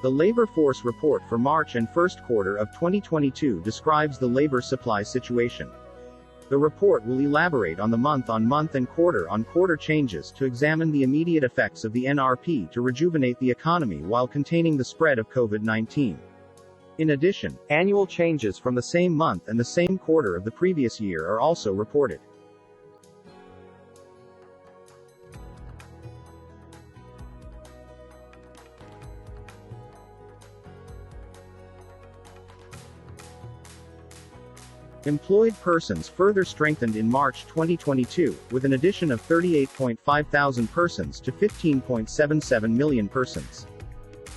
The labor force report for March and first quarter of 2022 describes the labor supply situation. The report will elaborate on the month-on-month and quarter-on-quarter changes to examine the immediate effects of the NRP to rejuvenate the economy while containing the spread of COVID-19. In addition, annual changes from the same month and the same quarter of the previous year are also reported. Employed persons further strengthened in March 2022, with an addition of 38.5 thousand persons to 15.77 million persons.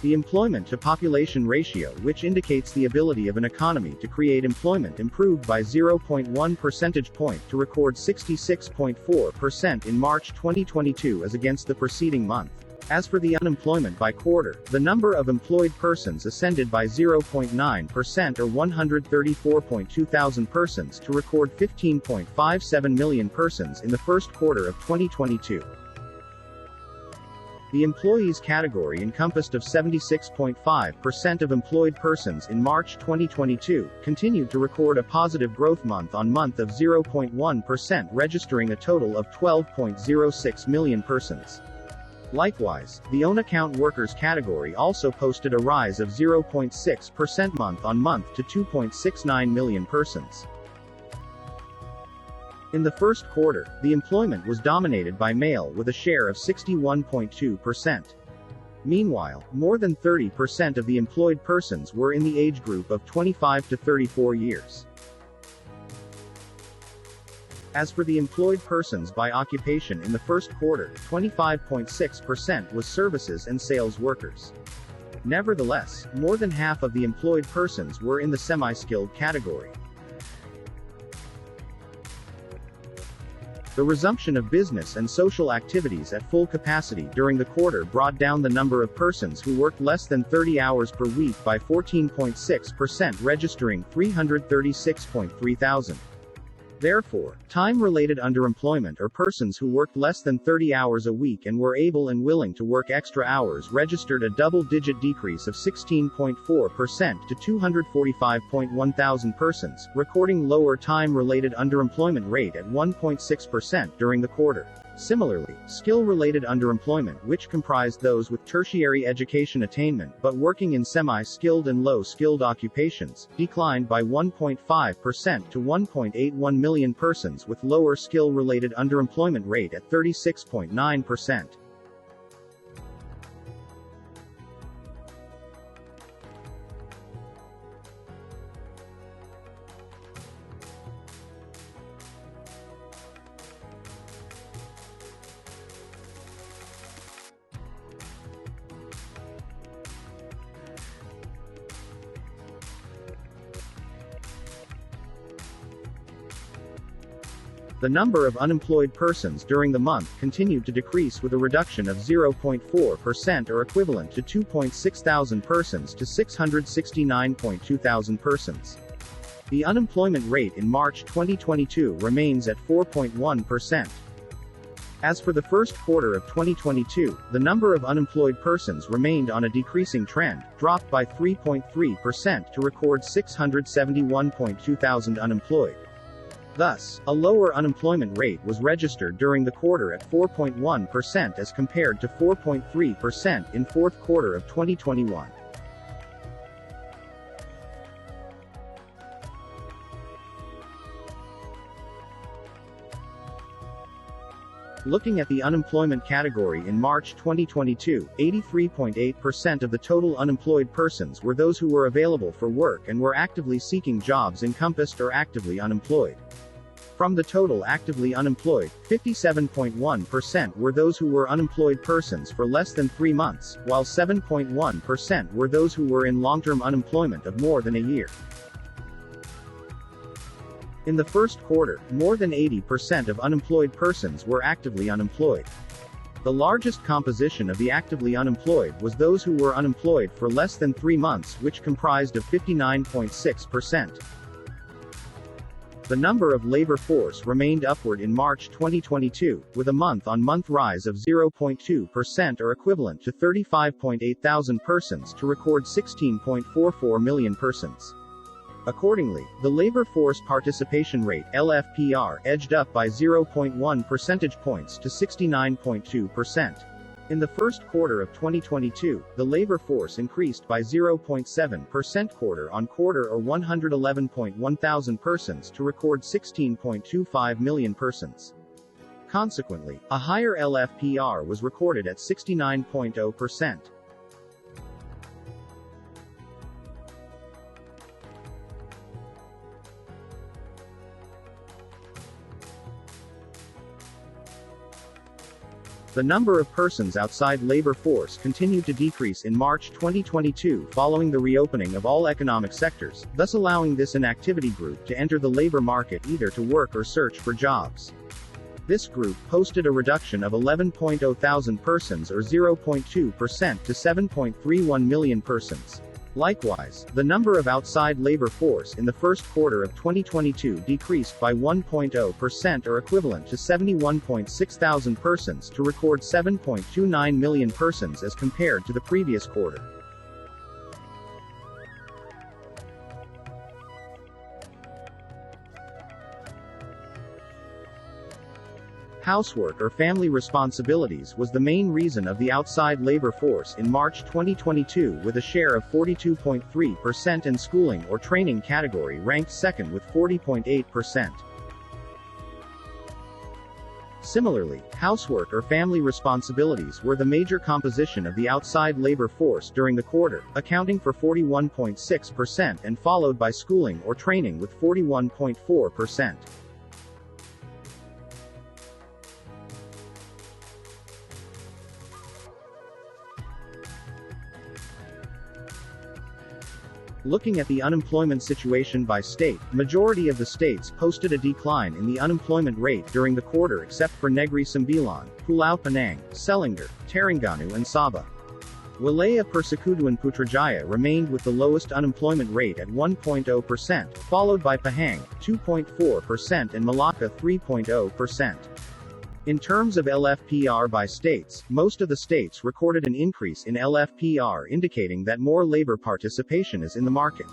The employment-to-population ratio, which indicates the ability of an economy to create employment, improved by 0.1 percentage point to record 66.4% in March 2022 as against the preceding month. As for the unemployment by quarter, the number of employed persons ascended by 0.9% or 134.2 thousand persons to record 15.57 million persons in the first quarter of 2022. The employees category encompassed of 76.5% of employed persons in March 2022, continued to record a positive growth month-on-month of 0.1%, registering a total of 12.06 million persons. Likewise, the own-account workers category also posted a rise of 0.6% month-on-month to 2.69 million persons. In the first quarter, the employment was dominated by male with a share of 61.2%. Meanwhile, more than 30% of the employed persons were in the age group of 25 to 34 years. As for the employed persons by occupation in the first quarter, 25.6% was services and sales workers. Nevertheless, more than half of the employed persons were in the semi-skilled category. The resumption of business and social activities at full capacity during the quarter brought down the number of persons who worked less than 30 hours per week by 14.6%, registering 336.3 thousand. Therefore, time-related underemployment, or persons who worked less than 30 hours a week and were able and willing to work extra hours, registered a double-digit decrease of 16.4% to 245.1 thousand persons, recording lower time-related underemployment rate at 1.6% during the quarter. Similarly, skill-related underemployment, which comprised those with tertiary education attainment but working in semi-skilled and low-skilled occupations, declined by 1.5% to 1.81 million persons, with lower skill-related underemployment rate at 36.9%. The number of unemployed persons during the month continued to decrease, with a reduction of 0.4% or equivalent to 2.6 thousand persons to 669.2 thousand persons. The unemployment rate in March 2022 remains at 4.1%. As for the first quarter of 2022, the number of unemployed persons remained on a decreasing trend, dropped by 3.3% to record 671.2 thousand unemployed. Thus, a lower unemployment rate was registered during the quarter at 4.1% as compared to 4.3% in fourth quarter of 2021. Looking at the unemployment category in March 2022, 83.8% of the total unemployed persons were those who were available for work and were actively seeking jobs encompassed or actively unemployed. From the total actively unemployed, 57.1% were those who were unemployed persons for less than 3 months, while 7.1% were those who were in long-term unemployment of more than a year. In the first quarter, more than 80% of unemployed persons were actively unemployed. The largest composition of the actively unemployed was those who were unemployed for less than 3 months, which comprised of 59.6%. The number of labor force remained upward in March 2022, with a month-on-month rise of 0.2% or equivalent to 35.8 thousand persons to record 16.44 million persons. Accordingly, the labor force participation rate (LFPR) edged up by 0.1 percentage points to 69.2%. In the first quarter of 2022, the labor force increased by 0.7% quarter-on-quarter or 111.1 thousand persons to record 16.25 million persons. Consequently, a higher LFPR was recorded at 69.0%. The number of persons outside labor force continued to decrease in March 2022 following the reopening of all economic sectors, thus allowing this inactivity group to enter the labor market either to work or search for jobs. This group posted a reduction of 11.0 thousand persons or 0.2% to 7.31 million persons. Likewise, the number of outside labor force in the first quarter of 2022 decreased by 1.0% or equivalent to 71.6 thousand persons to record 7.29 million persons as compared to the previous quarter. Housework or family responsibilities was the main reason of the outside labor force in March 2022 with a share of 42.3% and schooling or training category ranked second with 40.8%. Similarly, housework or family responsibilities were the major composition of the outside labor force during the quarter, accounting for 41.6% and followed by schooling or training with 41.4%. Looking at the unemployment situation by state, majority of the states posted a decline in the unemployment rate during the quarter except for Negri Sembilan, Pulau Pinang, Selangor, Terengganu and Sabah. Wilayah Persekutuan Putrajaya remained with the lowest unemployment rate at 1.0%, followed by Pahang, 2.4% and Malacca 3.0%. In terms of LFPR by states, most of the states recorded an increase in LFPR indicating that more labor participation is in the market.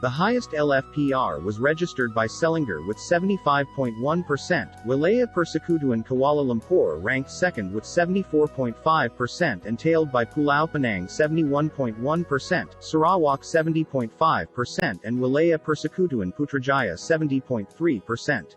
The highest LFPR was registered by Selangor with 75.1%, Wilayah Persekutuan Kuala Lumpur ranked second with 74.5% and tailed by Pulau Pinang 71.1%, Sarawak 70.5% and Wilayah Persekutuan Putrajaya 70.3%.